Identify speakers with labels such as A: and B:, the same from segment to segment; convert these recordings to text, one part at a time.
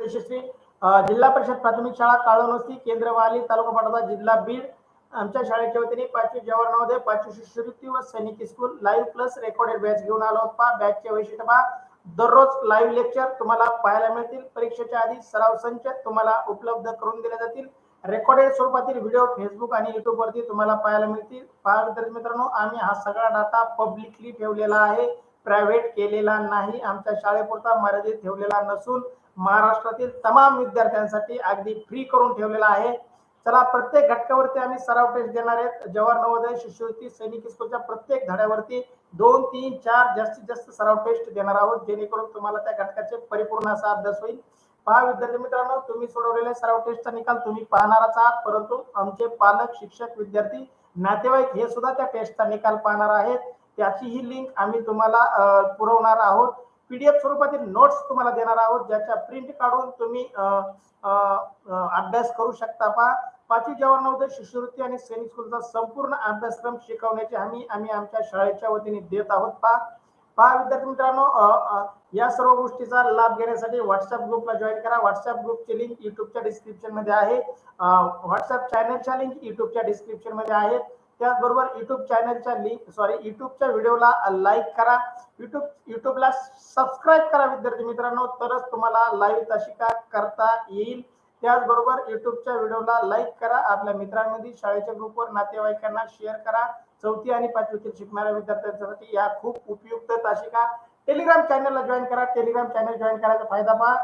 A: यशस्वी जिल्हा परिषद प्राथमिक शाळा काळोनोसी केंद्रवाली तालुका पाटोदा जिल्हा बीड आमच्या शाळेच्या वतीने 5वी जवाहर नवोदय 5वी शिष्यवृत्ती व सैनिकी school live plus recorded batch घेऊन आलो आहोत। बॅचचे वैशिष्ट्य पहा, दररोज लाईव्ह लेक्चर तुम्हाला पाहायला मिळतील। परीक्षेच्या आधी सराव संच तुम्हाला उपलब्ध करून दिले जातील। रेकॉर्डेड स्वरूपातील व्हिडिओ फेसबुक आणि युट्यूब वरती तुम्हाला पाहायला मिळतील। पहा विद्यार्थी मित्रांनो, आम्ही हा सगळा डाटा पब्लिकली ठेवलेला आहे, प्रायव्हेट केलेला नाही, आमच्या शाळेपुरता मर्यादित ठेवलेला नसून महाराष्ट्रातील तमाम विद्यार्थ्यांसाठी अगदी फ्री करून ठेवलेला आहे। चला, प्रत्येक घटकावरती आम्ही सराव टेस्ट देणार आहेत। जवाहर नवोदय शिष्यवृत्ती सैनिकी स्कूलच्या प्रत्येक धड्यावरती 2, 3, 4 जास्तीत जास्त सराव टेस्ट देणार आहोत, जेणेकरून तुम्हाला त्या घटकाचे परिपूर्ण असा अभ्यास होईल। पहा विद्यार्थी मित्रांनो, तुम्ही सोडवलेल्या सराव टेस्टचा निकाल तुम्ही पाहणारच आहात, परंतु आमचे पालक, शिक्षक, विद्यार्थी, नातेवाईक हे सुद्धा त्या टेस्टचा निकाल पाहणार आहेत। त्याची ही लिंक आम्ही तुम्हाला पुरवणार आहोत। पीडीएफ स्वरूपातील नोट्स तुम्हाला देणार आहोत, ज्याच्या प्रिंट काढून तुम्ही अभ्यास करू शकता। पहा, 5वी जवाहर नवोदय शिष्यवृत्ती आणि सैनिक स्कूलचा संपूर्ण अभ्यासक्रम शिकवण्याची आम्ही आमच्या शाळेच्या वतीने देत आहोत। पहा विद्यार्थी मित्रांनो, या सर्व गोष्टीचा लाभ घेण्यासाठी व्हॉट्सअप ग्रुपला जॉईन करा। व्हॉट्सअप ग्रुपची लिंक युट्यूबच्या डिस्क्रिप्शन मध्ये आहे। व्हॉट्सअप चॅनलच्या लिंक युट्यूबच्या डिस्क्रिप्शन मध्ये आहे। त्याचबरोबर युट्यूबच्या व्हिडिओला लाईक करा, युट्यूबला सबस्क्राईब करा विद्यार्थी मित्रांनो, तरच तुम्हाला लाईव्ह तासिका करता येईल। त्याचबरोबर युट्यूबच्या व्हिडिओला लाईक करा, आपल्या मित्रांमध्ये शाळेच्या ग्रुपवर नातेवाईकांना शेअर करा। 4थी आणि 5वीतील शिकणाऱ्या विद्यार्थ्यांसाठी या खूप उपयुक्त तासिका। टेलिग्राम चॅनलला जॉईन करा। टेलिग्राम चॅनल जॉईन करायचा फायदा पहा,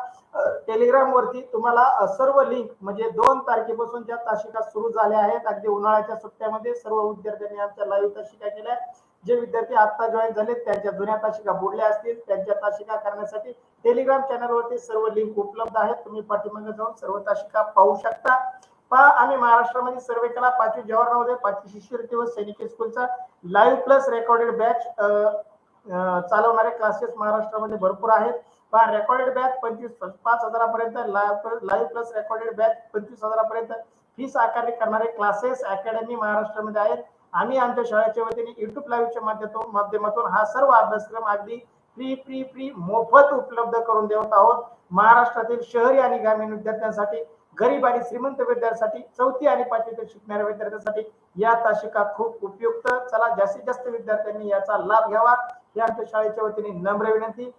A: टेलिग्राम वरती तुम्हाला सर्व लिंक म्हणजे 2 तारखेपासून ज्या तासिका सुरू झाल्या आहेत, अगदी उन्हाळ्याच्या सुट्ट्यामध्ये सर्व विद्यार्थ्यांनी आमच्या लाईव्ह तासिका केल्या। जे विद्यार्थी आता जॉईन झाले त्यांच्या जुन्या तासिका बुडल्या असतील, त्यांच्या तासिका करण्यासाठी टेलिग्राम चॅनलवरती सर्व लिंक उपलब्ध आहेत, तुम्ही पाठीमागे जाऊन सर्व तासिका पाहू शकता। पहा, आम्ही महाराष्ट्रामध्ये सर्वे केला 5वी जवाहर नवोदय 5वी शिष्यवृत्ती व सैनिकी स्कूलचा लाईव्ह प्लस रेकॉर्डेड बॅच चालवणारे क्लासेस महाराष्ट्रामध्ये भरपूर आहेत। पहा, रेकॉर्डेड बॅच 5,000 पर्यंत, लाईव्ह प्लस रेकॉर्डेड बॅच 25,000 पर्यंत फीस आकारणी करणारे क्लासेस अकॅडमी महाराष्ट्रामध्ये आहेत। आम्ही आमच्या शाळेच्या वतीने युट्यूब लाईव्हच्या माध्यमातून हा सर्व अभ्यासक्रम अगदी फ्री मोफत उपलब्ध करून देत आहोत। महाराष्ट्रातील शहरी आणि ग्रामीण विद्यार्थ्यांसाठी, गरीब आणि श्रीमंत विद्यार्थ्यांसाठी, 4थी आणि 5वीतील शिकणाऱ्या विद्यार्थ्यांसाठी या तासिका खूप उपयुक्त। चला, जास्तीत जास्त विद्यार्थ्यांनी याचा लाभ घ्यावा ही आमच्या शाळेच्या वतीने नम्र विनंती।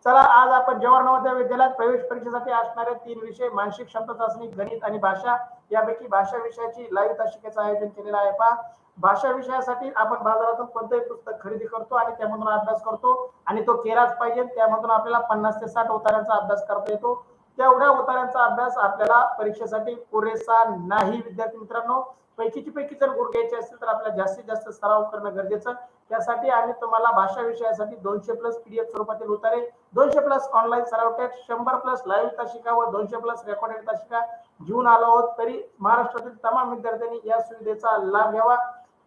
A: चला, आज आपण जवाहर नवोदय विद्यालयात प्रवेश परीक्षेसाठी असणारे 3 विषय मानसिक क्षमता चाचणी, गणित आणि भाषा, यापैकी भाषा विषयाची लाईव्ह तासिकेचं आयोजन केलेलं आहे। पहा, भाषा विषयासाठी आपण बाजारातून कोणतेही पुस्तक खरेदी करतो आणि त्यामधून अभ्यास करतो आणि तो केलाच पाहिजे। त्यामधून आपल्याला 50 ते 60 उतार्यांचा अभ्यास करता येतो। तेवढ्या उतार्यांचा अभ्यास आपल्याला परीक्षेसाठी पुरेसा नाही विद्यार्थी मित्रांनो। पैकी जर गुण घ्यायचे असतील तर आपल्याला जास्तीत जास्त सराव करणं गरजेचं। त्यासाठी आम्ही तुम्हाला भाषा विषयासाठी 200 प्लस पीडीएफ स्वरूपातील उतारे, 200 प्लस ऑनलाईन सराव टेस्ट, 100 प्लस लाईव्ह तासिका व 200 प्लस रेकॉर्डेड तासिका घेऊन आलो आहोत। तरी महाराष्ट्रातील तमाम विद्यार्थ्यांनी या सुविधेचा लाभ घ्यावा।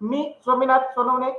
A: मी स्वामीनाथ सोनवणे,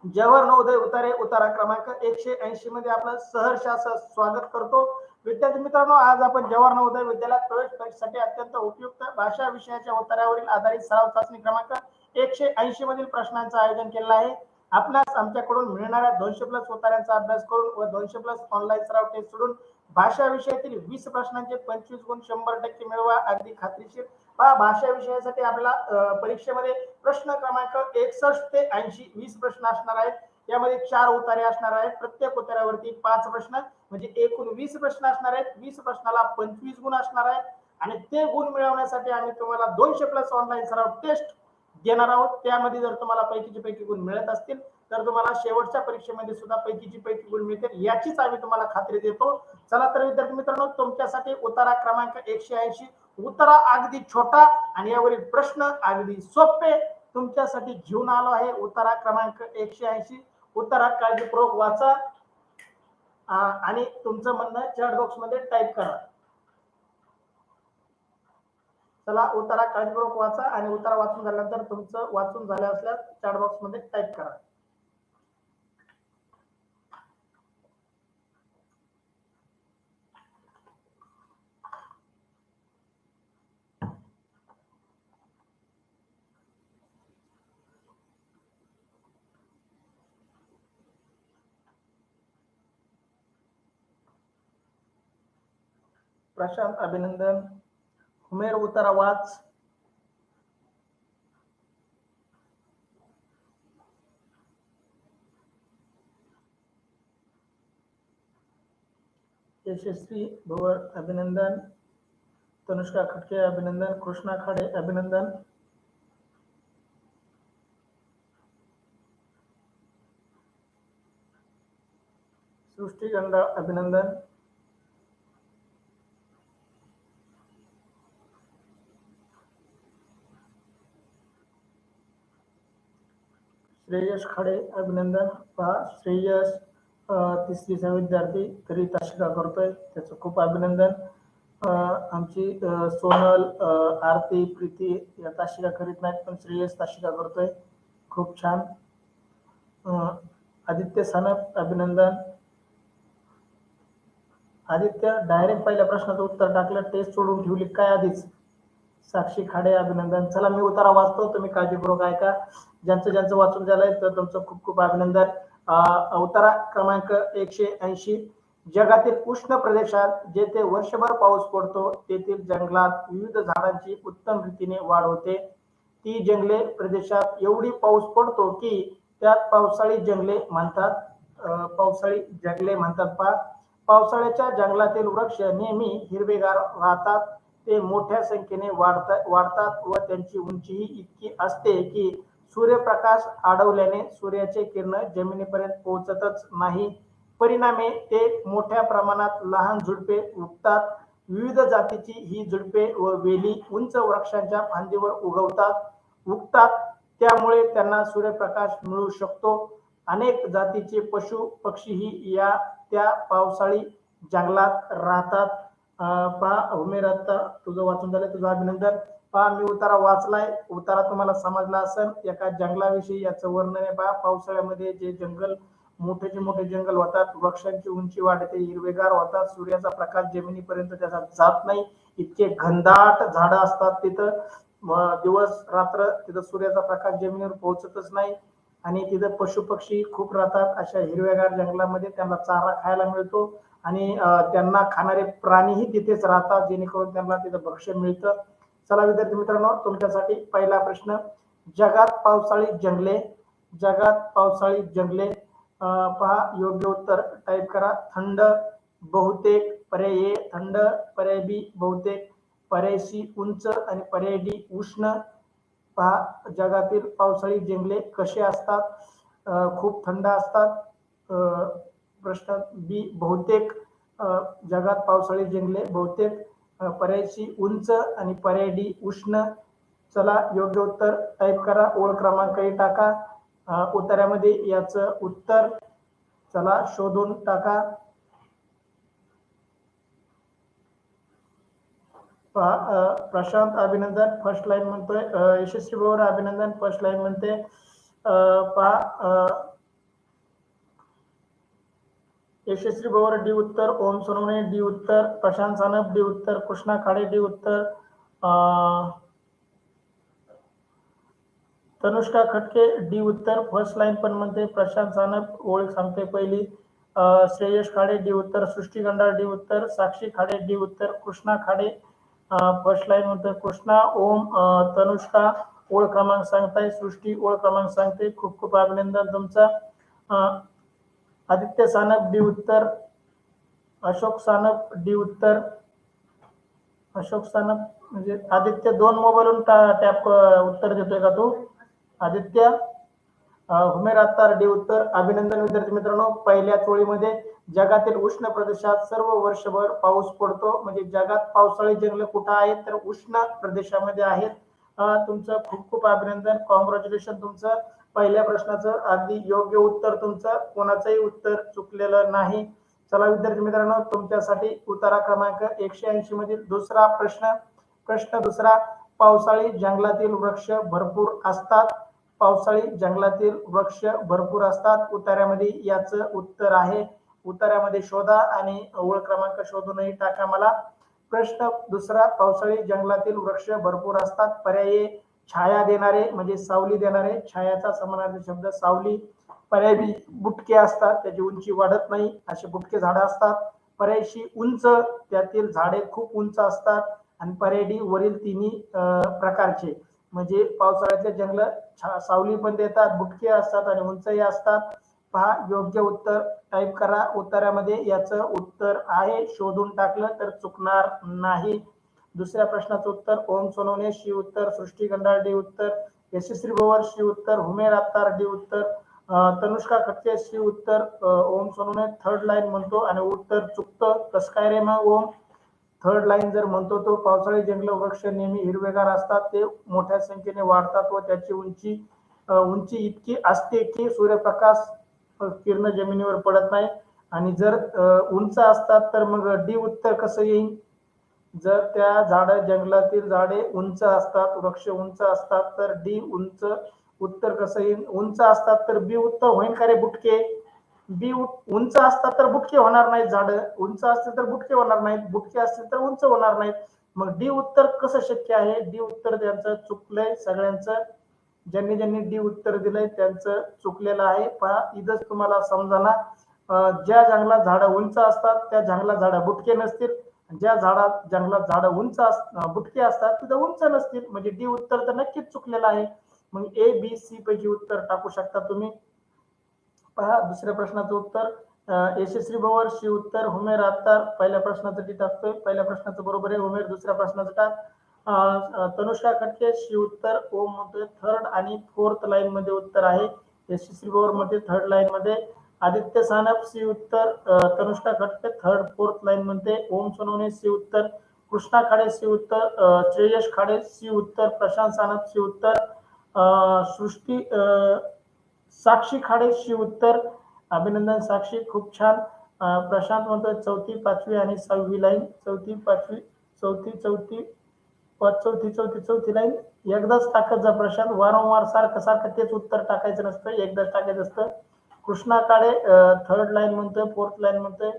A: जवाहर नवोदय उतारा क्रमांक 180 मध्ये आपलं सहर्ष असं स्वागत करतो। विद्यार्थी मित्रांनो, आज आपण जवाहर नवोदय विद्यालयात प्रवेश परीक्षेसाठी अत्यंत उपयुक्त भाषा विषयाच्या उतार्यावरील आधारित सराव चाचणी क्रमांक 180 मधील प्रश्नांचं आयोजन केलेलं आहे। आपणास आमच्याकडून मिळणाऱ्या 200 प्लस उतार्यांचा अभ्यास करून व 200 प्लस ऑनलाईन सराव टेस्ट सोडून भाषा विषयातील 20 प्रश्नांचे 25 गुण 100% मिळवा, अगदी खात्रीशीर। पहा, भाषा विषयासाठी आपल्याला परीक्षेमध्ये प्रश्न क्रमांक 61 ते 80 20 प्रश्न असणार आहेत। यामध्ये 4 उतारे असणार आहेत, प्रत्येक उतार्यावरती 5 प्रश्न म्हणजे एकूण 20 प्रश्न असणार आहेत। 20 प्रश्नाला 25 गुण असणार आहेत आणि ते गुण मिळवण्यासाठी आम्ही तुम्हाला 200 प्लस ऑनलाईन सराव टेस्ट देणार आहोत। त्यामध्ये जर तुम्हाला पैकी गुण मिळत असतील तर तुम्हाला शेवटच्या परीक्षेमध्ये सुद्धा पैकी गुण मिळतील, याचीच आम्ही तुम्हाला खात्री देतो। चला तर विद्यार्थी मित्रांनो, तुमच्यासाठी उतारा क्रमांक 180 उतारा अगदी छोटा आणि यावरील प्रश्न अगदी सोपे तुमच्यासाठी घेऊन आलो आहे। उतारा क्रमांक 180 उतारा काळजीपूर्वक वाचा आणि तुमचं म्हणणं चॅट बॉक्स मध्ये टाईप करा। चला, उतारा काळजीपूर्वक वाचा आणि उतारा वाचून झाल्यानंतर तुमचं वाचून झालं असल्यास चॅट बॉक्स मध्ये टाईप करा। प्रशांत अभिनंदन. हुमेर उतारा वाच. यशस्वी भवर अभिनंदन. तनुष्का खटके अभिनंदन. कृष्णा खाडे अभिनंदन. सृष्टी गंडा अभिनंदन. श्रेयस खाडे अभिनंदन. पहा श्रेयस तिसरीचा विद्यार्थी तरी ताशिका करतोय, त्याचं खूप अभिनंदन. आमची सोनल, आरती, प्रीती या ताशिका करीत नाहीत, पण श्रेयस ताशिका करतोय, खूप छान. आदित्य सानप अभिनंदन. आदित्य डायरेक्ट पहिल्या प्रश्नाचं उत्तर टाकलं, टेस्ट सोडून ठेवली काय आधीच. साक्षी खाडे अभिनंदन. चला मी उतारा वाचतो, तुम्ही काळजीपूर्वक ऐका. ज्यांचं वाचून झालंय तर तुमचं खूप खूप अभिनंदन. उतारा क्रमांक 180. जगातील उष्ण प्रदेशात जेथे वर्षभर पाऊस पडतो तेथील जंगलात विविध झाडांची उत्तम रीतीने वाढ होते. ती जंगले प्रदेशात एवढी पाऊस पडतो की त्यात पावसाळी जंगले म्हणतात. पावसाळी जंगले म्हणतात. पहा पावसाळ्याच्या जंगलातील वृक्ष नेहमी हिरवेगार राहतात. ते मोठ्या संख्येने वाढतात व त्यांची उंचीही इतकी असते की सूर्यप्रकाश अडवल्याने सूर्याचे किरण जमिनीपर्यंत पोहोचतच नाही. परिणामी ते मोठ्या प्रमाणात लहान झुडपे उगतात. विविध जातीची ही झुडपे व वेली उंच वृक्षांच्या फांदीवर उगतात. त्यामुळे त्यांना सूर्यप्रकाश मिळू शकतो. अनेक जातीचे पशु पक्षीही त्या पावसाळी जंगलात राहतात. पहा उमेर, आता तुझं वाचून झालं, तुझं अभिनंदन. पहा मी उतारा वाचलाय, उतारा तुम्हाला समजला असेल. एका जंगलाविषयी याचं वर्णन आहे. पहा पावसाळ्यामध्ये जे जंगल मोठे जंगल होतात, वृक्षांची उंची वाढते, हिरवेगार होतात, सूर्याचा प्रकाश जमिनीपर्यंत त्याचा जात नाही, इतके घनदाट झाडं असतात तिथं. दिवस रात्र तिथं सूर्याचा प्रकाश जमिनीवर पोहोचतच नाही आणि तिथं पशु पक्षी खूप राहतात. अशा हिरव्यागार जंगलामध्ये त्यांना चारा खायला मिळतो आणि त्यांना खाणारे प्राणीही तिथेच राहतात, जेणेकरून त्यांना तिथं भक्ष्य मिळतं. चला विद्यार्थी मित्रांनो, तुमच्यासाठी पहिला प्रश्न. जगात पावसाळी जंगले. पहा योग्य उत्तर टाईप करा. थंड, बहुतेक, पर्याय ए थंड, पर्याय बी बहुतेक, पर्याय सी उंच आणि पर्याय डी उष्ण. पहा जगातील पावसाळी जंगले कसे असतात. खूप थंड असतात. प्रश्न बी बहुतेक, जगात पावसाळी जंगले बहुतेक, पर्याय सी उंच आणि पर्याय डी उष्ण. चला योग्य उत्तर टाईप करा, ओळ क्रमांकही टाका उत्तरामध्ये याचं उत्तर. चला शोधून टाका. प्रशांत अभिनंदन फर्स्ट लाईन म्हणतोय. यशस्वी भवर अभिनंदन फर्स्ट लाईन म्हणते. यशस्वी भवर डी उत्तर, ओम सोनवणे डी उत्तर, प्रशांत सानप डी उत्तर, कृष्णा खाडे डी उत्तर, तनुष्का खटके डी उत्तर फर्स्ट लाईन पण म्हणते. प्रशांत सानप ओळख सांगते पहिली. श्रेयस खाडे डी उत्तर, सृष्टी गंडाळ डी उत्तर, साक्षी खाडे डी उत्तर, कृष्णा खाडे फर्स्ट लाईन म्हणतोय. कृष्णा, ओम, तनुष्का ओळ क्रमांक सांगताय, सृष्टी ओळ क्रमांक सांगते. खूप खूप अभिनंदन तुमचा. आदित्य सानप डी उत्तर, अशोक सानप डी उत्तर. अशोक सानप म्हणजे आदित्य दोन मोबाईलवरून टॅप उत्तर देतोय का तू आदित्य? हुमेर अत्तार डी उत्तर. अभिनंदन विद्यार्थी मित्रांनो. पहिल्या चोळीमध्ये जगातील उष्ण प्रदेशात सर्व वर्षभर पाऊस पडतो. म्हणजे जगात पावसाळी जंगल कुठं आहेत तर उष्ण प्रदेशामध्ये आहेत. तुमचं खूप खूप अभिनंदन, कॉंग्रॅच्युलेशन. तुमचं पहिल्या प्रश्नाचं अगदी योग्य उत्तर तुमचं, कोणाचंही उत्तर चुकलेलं नाही. चला विद्यार्थी मित्रांनो, तुमच्यासाठी उतारा क्रमांक 180 मधील दुसरा प्रश्न दुसरा. पावसाळी जंगलातील वृक्ष भरपूर असतात. पावसाळी जंगलातील वृक्ष भरपूर असतात. उतार्यामध्ये याचं उत्तर आहे. उतार्यामध्ये शोधा आणि ओळ क्रमांक शोधूनही टाका मला. प्रश्न दुसरा. पावसाळी जंगलातील वृक्ष भरपूर असतात. पर्याय छाया देणारे म्हणजे सावली देणारे, छायाचा समानार्थी शब्द सावली. पर्याय बी बुटके असतात, त्याची उंची वाढत नाही, असे बुटके झाडं असतात. पर्याय शी उंच, त्यातील झाडे खूप उंच असतात. आणि पर्याय डी वरील तिन्ही प्रकारचे, म्हणजे पावसाळ्यातले जंगल सावली पण देतात, बुटके असतात आणि उंचही असतात. पहा योग्य उत्तर टाईप करा उत्तरामध्ये. याचं उत्तर आहे, शोधून टाकलं तर चुकणार नाही. दुसऱ्या प्रश्नाचं उत्तर ओम सोनवणे शी उत्तर, सृष्टी गंडाळ डी उत्तर, यशस्वी भवर शी उत्तर, हुमेर अत्तार डी उत्तर, तनुष्का खटके शी उत्तर, ओम सोनवणे थर्ड लाईन म्हणतो आणि उत्तर चुकतं. कसं काय रे मग ओम? थर्ड लाईन जर म्हणतो तो पावसाळी जंगल वृक्ष नेहमी हिरवेगार असतात, ते मोठ्या संख्येने वाढतात व त्याची उंची इतकी असते की सूर्यप्रकाश किरण जमिनीवर पडत नाही. आणि जर उंच असतात तर मग डी उत्तर कसं येईल? जर त्या जंगलातील झाडे उंच असतात, वृक्ष उंच असतात, तर डी उंच उत्तर कसं येईल? उंच असतात तर बी उत्तर होईल का रे बुटके? उंच असतात तर बुटके होणार नाहीत, झाड उंच असतील तर बुटके होणार नाहीत, बुटके असतील तर उंच होणार नाहीत. मग डी उत्तर कसं शक्य आहे? डी उत्तर त्यांचं चुकलंय सगळ्यांचं. ज्यांनी ज्यांनी डी उत्तर दिलंय त्यांचं चुकलेलं आहे. पहा इथंच तुम्हाला समजाना, ज्या जंगलात झाडं उंच असतात त्या जंगलात झाडं बुटके नसतील, ज्या जंगलात झाडं बुटके असतात तिथं उंच नसतील, म्हणजे डी उत्तर तर नक्कीच चुकलेलं आहे. मग ए बी सी पैकी उत्तर टाकू शकता तुम्ही. पहा दुसऱ्या प्रश्नाचं उत्तर यशस्वी भवर शी उत्तर, हुमेर अत्तार. पहिल्या प्रश्नाचं डी टाकतोय, पहिल्या प्रश्नाचं बरोबर आहे हुमेर. दुसऱ्या प्रश्नाचं टाक तनुष्का खटके शी उत्तर, ओम म्हणतोय थर्ड आणि फोर्थ लाईन मध्ये उत्तर आहे. यशस्वी भवर मध्ये थर्ड लाईन मध्ये, आदित्य सानप सी उत्तर, तनुष्का खटके थर्ड फोर्थ लाईन मध्ये, ओम सोनवणे सी उत्तर, कृष्णा खाडे सी उत्तर, श्रेयश खाडे सी उत्तर, प्रशांत सानप सी उत्तर, सृष्टी साक्षी खाडे शी उत्तर. अभिनंदन साक्षी, खूप छान. प्रशांत म्हणतोय चौथी, पाचवी आणि 6वी लाईन, चौथी पाचवी, चौथी लाईन एकदाच टाकत जा प्रशांत, वारंवार सारखं तेच उत्तर टाकायचं नसतं, एकदाच टाकायचं असतं. कृष्णा काळे थर्ड लाईन म्हणतोय, फोर्थ लाईन म्हणतोय.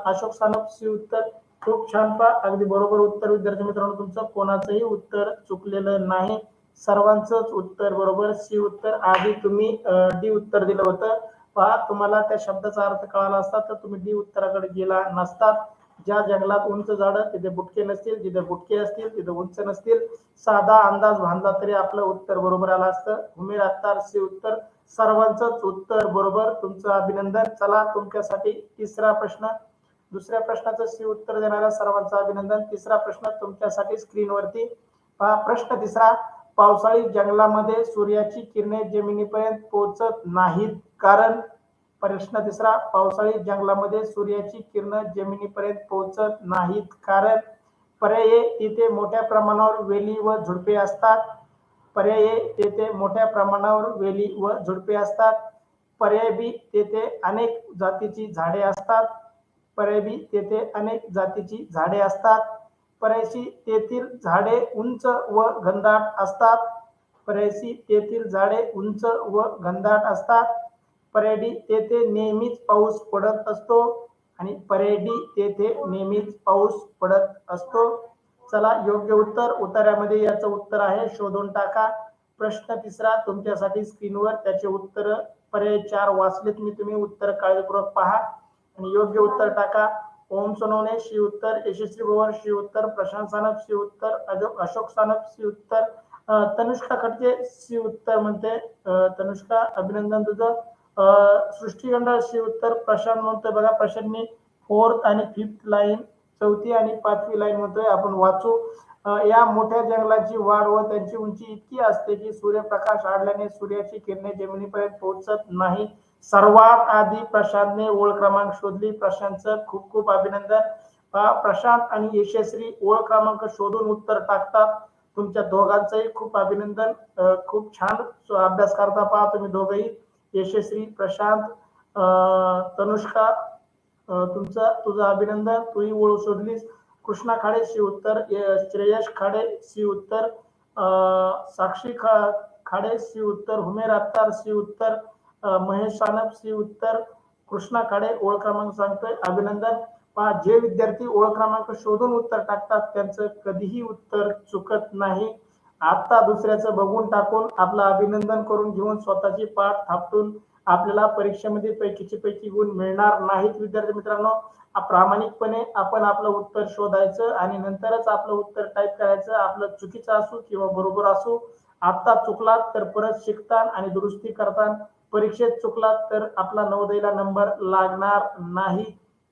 A: अशोक सानप सी उत्तर. खूप छान. पा अगदी बरोबर उत्तर विद्यार्थी मित्रांनो तुमचं, कोणाचंही उत्तर चुकलेलं नाही, सर्वांचंच उत्तर बरोबर. सी उत्तर. आधी तुम्ही डी उत्तर दिलं होतं. पहा तुम्हाला त्या शब्दाचा अर्थ कळाला असता तर तुम्ही डी उत्तराकडे गेला नसतात. ज्या जंगलात उंच झाडं तिथे बुटके नसतील, जिथे बुटके असतील तिथे उंच नसतील. साधा अंदाज बांधला तरी आपलं उत्तर बरोबर आलं असतं. हुमेर अत्तार सी उत्तर. सर्वांचंच उत्तर बरोबर, तुमचं अभिनंदन. चला तुमच्यासाठी तिसरा प्रश्न. दुसऱ्या प्रश्नाचं सी उत्तर देणाऱ्या सर्वांचं अभिनंदन. तिसरा प्रश्न तुमच्यासाठी स्क्रीनवरती पहा. प्रश्न तिसरा, पावसाळी जंगलामध्ये सूर्याची किरणे जमिनीपर्यंत पोहोचत नाहीत कारण. प्रश्न तिसरा, पावसाळी जंगलामध्ये सूर्याची किरण जमिनीपर्यंत पोहोचत नाहीत कारण. पर्याय ए, तिथे मोठ्या प्रमाणावर वेली व झुडपे असतात. पर्याय ए, तेथे मोठ्या प्रमाणावर वेली व झुडपे असतात. पर्याय बी, तेथे अनेक जातीची झाडे असतात. पर्याय बी, तेथे अनेक जातीची झाडे असतात. पर्याय सी, तेथील झाडे उंच व घनदाट असतात. पर्याय सी, तेथील झाडे उंच व घनदाट असतात. पर्याय डी, तेथे नेहमीच पाऊस पडत असतो. आणि पर्याय डी, तेथे नेहमीच पाऊस पडत असतो. चला योग्य उत्तर उत्तरामध्ये याचं उत्तर आहे, शोधून टाका. प्रश्न तिसरा तुमच्यासाठी स्क्रीनवर, त्याचे उत्तर पर्याय 4 वाचलेत मी, तुम्ही उत्तर काळजीपूर्वक पहा आणि योग्य उत्तर टाका. ओम सोनवणे शी उत्तर, यशस्वी भवर शी उत्तर, प्रशांत सानप शी उत्तर, अशोक सानप शी उत्तर, तनुष्का खटके शी उत्तर म्हणते. तनुष्का अभिनंदन तुझं. सृष्टी गंडाळ शी उत्तर. प्रशांत म्हणतोय बघा, प्रशांतनी फोर्थ आणि फिफ्थ लाईन, चौथी आणि पाचवी लाईन म्हणतोय आपण वाचू. या मोठ्या जंगलाची वाढ व त्यांची उंची इतकी असते की सूर्यप्रकाश आढळल्याने सूर्याची किरणे जमिनीपर्यंत पोहोचत नाही. सर्वात आधी प्रशांतने ओळ क्रमांक शोधली. प्रशांतचं खूप खूप अभिनंदन. प्रशांत आणि यशस्वी ओळ क्रमांक शोधून उत्तर टाकतात. तुमच्या दोघांचंही खूप अभिनंदन. खूप छान अभ्यास करता पहा तुम्ही दोघंही, यशस्वी, प्रशांत, तनुष्का. तुझं अभिनंदन, तूही ओळ शोधलीस. कृष्णा खाडे शी उत्तर, श्रेयश खाडे शी उत्तर, साक्षी खाडे शी उत्तर, हुमेर अत्तार शी उत्तर, महेश सानप शी उत्तर, कृष्णा खाडे ओळ क्रमांक सांगतोय, अभिनंदन. पहा जे विद्यार्थी ओळ क्रमांक शोधून उत्तर टाकतात त्यांचं कधीही उत्तर चुकत नाही. आता दुसऱ्याचं बघून टाकून आपलं अभिनंदन करून घेऊन स्वतःची पाठ थापटून आपल्याला परीक्षेमध्ये पैकीचे पैकी गुण मिळणार नाहीत. विद्यार्थी मित्रांनो, प्रामाणिकपणे आपण आपलं उत्तर शोधायचं आणि नंतरच आपलं उत्तर टाईप करायचं. आपलं चुकीचं असो किंवा बरोबर असो, आता चुकलात तर परत शिकता आणि दुरुस्ती करता. परीक्षेत चुकलात तर आपला नवोदयला नंबर लागणार नाही.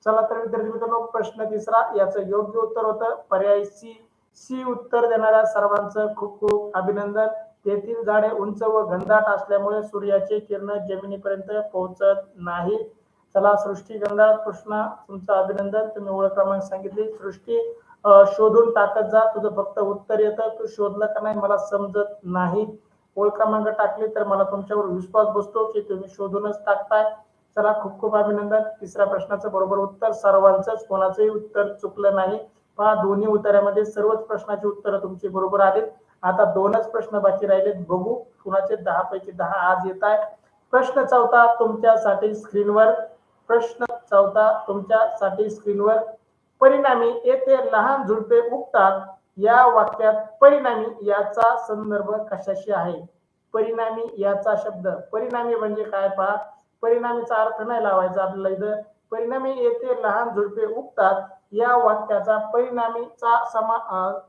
A: चला तर विद्यार्थी मित्रांनो, प्रश्न तिसरा, याचं योग्य उत्तर होतं पर्याय सी. सी उत्तर देणाऱ्या सर्वांचं खूप खूप अभिनंदन. तेथील झाडे उंच व घनदाट असल्यामुळे सूर्याचे किरण जमिनीपर्यंत पोहोचत नाही. चला सृष्टी गंगाळ कृष्णा, तुमचं अभिनंदन, तुम्ही ओळख क्रमांक सांगितली. सृष्टी, शोधून टाकत जा, तुझं फक्त उत्तर येतं, तू शोधलं का नाही मला समजत नाही. ओळख क्रमांक टाकली तर मला तुमच्यावर विश्वास बसतो की तुम्ही शोधूनच टाकताय. चला खूप खूप अभिनंदन. तिसऱ्या प्रश्नाचं बरोबर उत्तर सर्वांचंच, कोणाचंही उत्तर चुकलं नाही. पहा, दोन्ही उत्तरामध्ये सर्वच प्रश्नाची उत्तरं तुमची बरोबर आलीत. आता दोनच प्रश्न बाकी राहिलेत, बघू कुणाचे 10 पैकी 10 आज येत आहे. प्रश्न चौथा तुमच्यासाठी स्क्रीनवर. प्रश्न चौथा तुमच्यासाठी स्क्रीनवर. परिणामी येथे लहान झुडपे उगतात या वाक्यात परिणामी याचा संदर्भ कशाशी आहे? परिणामी याचा शब्द, परिणामी म्हणजे काय पहा, परिणामीचा अर्थ नाही लावायचा आपल्याला इथं. परिणामी येथे लहान झुडपे उगतात या वाक्याचा परिणामीचा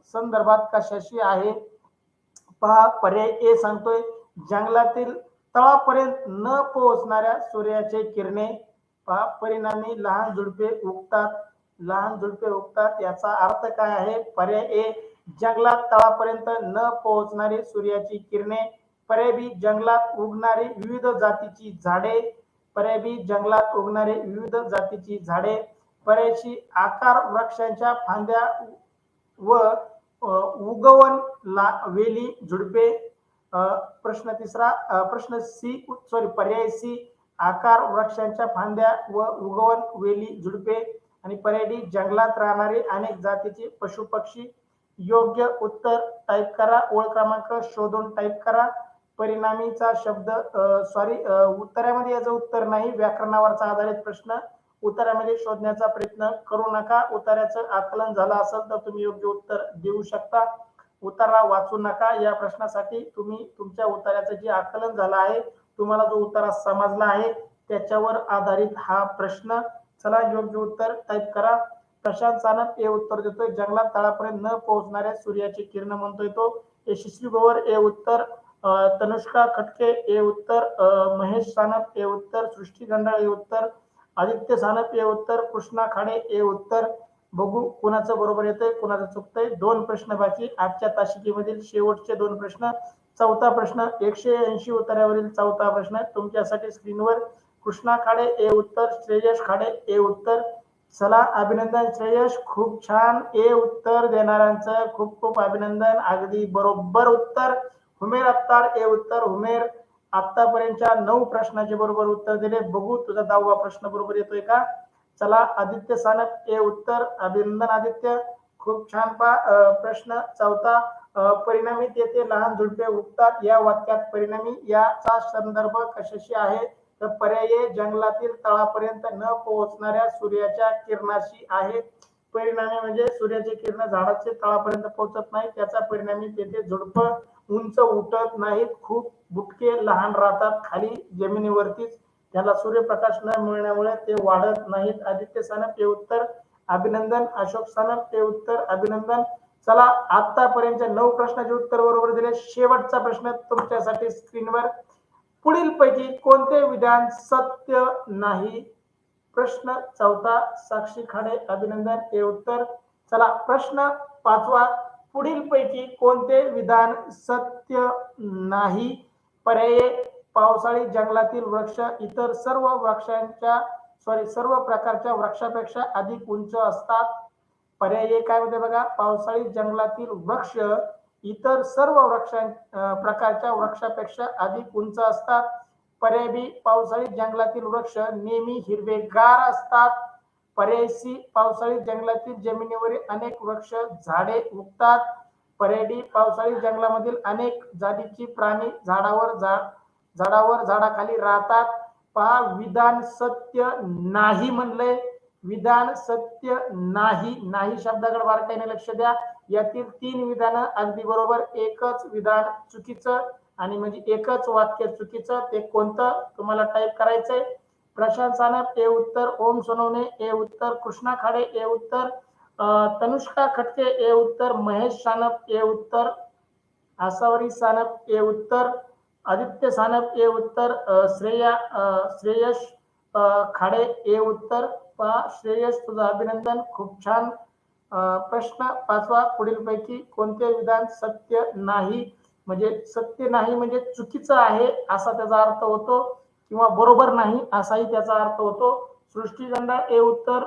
A: संदर्भात कशाशी आहे? पहा, पर्याय ए सांगतोय जंगलातील तळापर्यंत न पोहोचणाऱ्या सूर्याचे किरणे. पहा, परिणामी लहान झुडपे उगतात, लहान झुडपे उगतात याचा अर्थ काय आहे? पर्याय ए जंगलात तळापर्यंत न पोहोचणारी सूर्याची किरणे. पर्याय बी जंगलात उगणारी विविध जातीची झाडे. पर्याय बी जंगलात उगणारे विविध जातीची झाडे. पर्याय सी आकार वृक्षांच्या फांद्या व उगवण वेली झुडपे. प्रश्न तिसरा, प्रश्न सी सॉरी पर्याय सी आकार वृक्षांच्या फांद्या व उगवण वेली झुडपे. आणि पर्याय डी जंगलात राहणारे अनेक जातीचे पशु पक्षी. योग्य उत्तर टाईप करा, ओळ क्रमांक शोधून टाईप करा. परिणामीचा शब्द सॉरी उत्तरामध्ये याचं उत्तर नाही, व्याकरणावरचा आधारित प्रश्न, उत्तरामध्ये शोधण्याचा प्रयत्न करू नका. उत्तराचं आकलन झालं असेल तर तुम्ही योग्य उत्तर देऊ शकता. उत्तरा वाचू नका. या प्रश्नासाठी तुम्ही तुमच्या उत्तराचं जे आकलन झालं आहे, तुम्हाला जो उत्तर समजला आहे त्याच्यावर आधारित हा प्रश्न. चला योग्य उत्तर टाईप करा. प्रशांत सानप हे उत्तर देतोय जंगलात तळापर्यंत न पोहोचणाऱ्या सूर्याची किरण म्हणतोय तो. यशस्वी पवार हे उत्तर. तनुष्का खटके हे उत्तर. महेश सानप हे उत्तर. सृष्टी गंडाळ हे उत्तर. आदित्य सानप हे उत्तर. कृष्णा खाडे हे उत्तर. बघू कुणाचं बरोबर येतंय, कुणाचं चुकतंय. दोन प्रश्न बाकी आजच्या तासिकेमधील शेवटचे दोन प्रश्न. चौथा प्रश्न 180 उत्तरावरील चौथा प्रश्न तुमच्यासाठी स्क्रीनवर. कृष्णा खाडे हे उत्तर. श्रेयश खाडे हे उत्तर. चला अभिनंदन श्रेयश, खूप छान. हे उत्तर देणाऱ्यांचं खूप खूप अभिनंदन, अगदी बरोबर उत्तर. हुमेर अत्तार हे उत्तर. हुमेर आतापर्यंतच्या 9 प्रश्नाचे बरोबर उत्तर दिले. बघू तुझा 10वा प्रश्न बरोबर येतोय का. चला आदित्य सानप हे उत्तर. अभिनंदन आदित्य, खूप छान. प्रश्न चौथा, परिणामी तेथे लहान झुडपे उगतात या वाक्यात परिणामी याचा संदर्भ कशाशी आहे? तर पर्याय जंगलातील तळापर्यंत न पोहोचणाऱ्या सूर्याच्या किरणाशी आहे. परिणामी म्हणजे सूर्याचे किरण झाडाचे तळापर्यंत पोहोचत नाही, त्याचा परिणामी तेथे झुडप उंच उठत नाहीत, खूप बुटके लहान राहतात खाली जमिनीवरतीच, त्याला सूर्यप्रकाश न मिळण्यामुळे ते वाढत नाहीत. आदित्य सानप हे उत्तर. अभिनंदन. अशोक सानप हे उत्तर. अभिनंदन. चला आतापर्यंत 9 प्रश्नाचे उत्तर बरोबर दिले. शेवटचा प्रश्न तुमच्यासाठी स्क्रीनवर. पुढील पैकी कोणते विधान सत्य नाही? प्रश्न चौथा साक्षी खाडे अभिनंदन हे उत्तर. चला प्रश्न पाचवा, पुढील पैकी कोणते विधान सत्य नाही? पर्याय पावसाळी जंगलातील वृक्ष इतर सर्व प्रकारच्या वृक्षापेक्षा अधिक उंच असतात. पर्याय काय होते बघा, पावसाळी जंगलातील वृक्ष इतर सर्व प्रकारच्या वृक्षापेक्षा अधिक उंच असतात. पर्याय बी पावसाळी जंगलातील वृक्ष नेहमी हिरवेगार असतात. पर्याय सी पावसाळी जंगलातील जमिनीवरील अनेक वृक्ष झाडे उगतात. पर्याय डी पावसाळी जंगलामधील अनेक जातीची प्राणी झाडाखाली राहतात. पहा, विधान सत्य नाही म्हणलंय. विधान सत्य नाही. नाही शब्दाकडे बारकाईने लक्ष द्या. यातील 3 विधान अगदी बरोबर, एकच विधान चुकीचं. आणि म्हणजे एकच वाक्य चुकीचं ते कोणतं तुम्हाला टाईप करायचंय. प्रशांत सानप ए उत्तर, ओम सोनवणे ए उत्तर, कृष्णा खाडे ए उत्तर, तनुष्का खटके ए उत्तर, महेश सानप ए उत्तर, आसावरी सानप ए उत्तर, आदित्य सानप ए उत्तर, श्रेयश खाडे ए उत्तर. श्रेयस तुझं अभिनंदन, खूप छान. प्रश्न 5वा, पुढीलपैकी कोणते विधान सत्य नाही, म्हणजे सत्य नाही म्हणजे चुकीचं आहे असा त्याचा अर्थ होतो किंवा बरोबर नाही असाही त्याचा अर्थ होतो. सृष्टी गंडाळ ए उत्तर,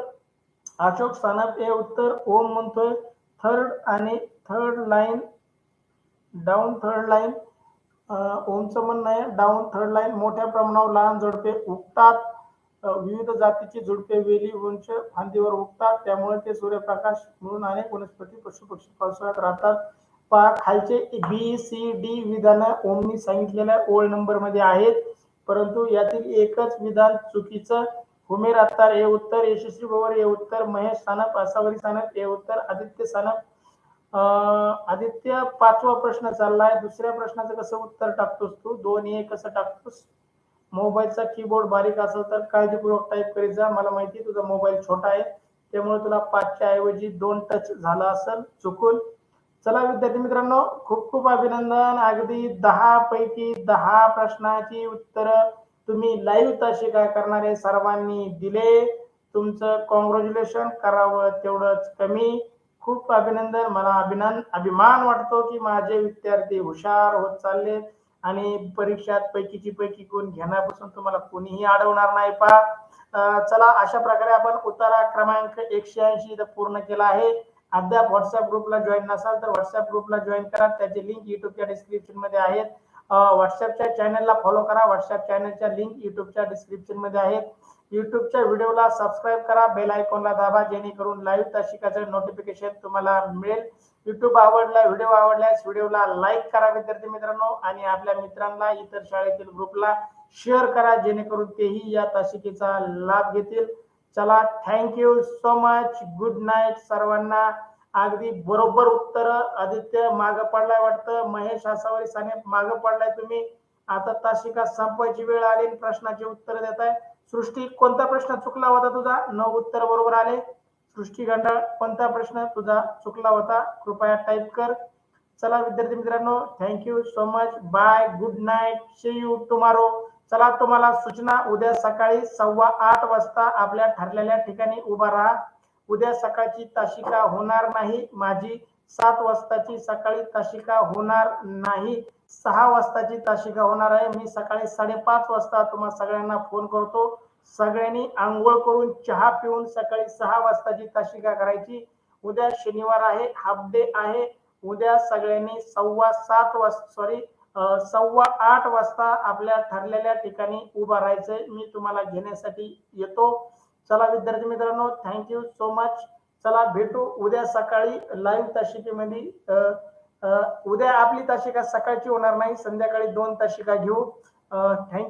A: अशोक सानप ए उत्तर, ओम म्हणतोय थर्ड आणि third line down third line. ओमचं म्हणणं आहे डाऊन थर्ड लाईन, मोठ्या प्रमाणावर लहान झुडपे उगतात. विविध जातीची झुडपे वेली उंच फांदीवर उगतात, त्यामुळे ते सूर्यप्रकाश मिळून अनेक वनस्पती पशु पक्षी पावसाळ्यात राहतात. पहा खालचे बी सी डी विधानं ओमनी सांगितलेल्या ओळ नंबर मध्ये आहेत, परंतु यातील एकच विधान चुकीचं. उमेर अत्तार हे उत्तर, यशस्वी भवर हे उत्तर, महेश सानप, आसावरी सानप हे उत्तर, आदित्य सानप. आदित्य 5वा प्रश्न चाललाय. दुसऱ्या प्रश्नाचं कसं उत्तर टाकतोस तू, 2 कसं टाकतोस? मोबाईलचा कीबोर्ड बारीक असेल तर काळजीपूर्वक टाईप करीत जा. मला माहिती तुझा मोबाईल छोटा आहे, त्यामुळे तुला 5च्या ऐवजी 2 टच झाला असेल चुकून. चला विद्यार्थी मित्रांनो, खूप खूप अभिनंदन. अगदी 10 पैकी 10 प्रश्नाची उत्तर तुम्ही लाईव्ह तासिका करणारे सर्वांनी दिले. तुमचं कॉंग्रॅच्युलेशन, करावं तेवढंच कमी. खूप अभिनंदन. मला अभिमान वाटतो की माझे विद्यार्थी हुशार होत चालले आणि परीक्षात पैकीची पैकी गुण घेण्यापासून तुम्हाला कोणीही अडवणार नाही. पहा चला, अशा प्रकारे आपण उतारा क्रमांक 180 इथं पूर्ण केला आहे. अद्याप व्हॉट्सअप ग्रुपला जॉईन नसाल तर व्हॉट्सअप ग्रुपला जॉईन करा, त्याची लिंक युट्यूबच्या डिस्क्रिप्शन मध्ये आहेत. व्हॉट्सअपच्या चॅनलला फॉलो करा, व्हॉट्सअप चॅनलच्या लिंक युट्यूबच्या डिस्क्रिप्शन मध्ये आहेत. युट्यूबच्या व्हिडिओला सबस्क्राईब करा, बेल आयकॉनला दाबा, जेणेकरून लाईव्ह तासिकाचं नोटिफिकेशन तुम्हाला मिळेल. व्हिडिओ आवडल्यास व्हिडिओला लाईक करा विद्यार्थी मित्रांनो, आणि आपल्या मित्रांना इतर शाळेतील ग्रुपला शेअर करा, जेणेकरून तेही या तासिकेचा लाभ घेतील. चला, thank you so much, good night सर्वांना. अगदी बरोबर उत्तर. आदित्य मागं पडलाय वाटतं, महेश आसावरी साने मागं पडलाय तुम्ही. आता तासिका संपवायची वेळ आली, प्रश्नाची उत्तर देत आहे. सृष्टी, कोणता प्रश्न चुकला होता तुझा? 9 उत्तर बरोबर आले. सृष्टी गंडाळ, कोणता प्रश्न तुझा चुकला होता? कृपया टाईप कर. चला विद्यार्थी मित्रांनो, thank you so much, bye, good night, see you tomorrow. चला, तुम्हाला सूचना, उद्या सकाळी 8:15 वाजता आपल्या ठरलेल्या ठिकाणी उभा राहा. उद्या सकाळची तासिका होणार नाही माझी. 7 वाजताची सकाळी तासिका होणार नाही, 6 वाजताची तासिका होणार आहे. मी सकाळी 5:30 वाजता तुम्हा सगळ्यांना फोन करतो. सगळ्यांनी आंघोळ करून चहा पिऊन सकाळी 6 वाजताची तासिका करायची. उद्या शनिवार आहे, हाफ डे आहे. उद्या सगळ्यांनी 8:15 वाजता आपल्या ठरलेल्या ठिकाणी उभा राहायचंय. मी तुम्हाला घेण्यासाठी येतो. चला विद्यार्थी मित्रांनो, थँक्यू सो मच. चला, भेटू उद्या सकाळी लाईव्ह तासिकेमध्ये. उद्या आपली तासिका सकाळची होणार नाही, संध्याकाळी 2 तासिका घेऊ. थँक्यू.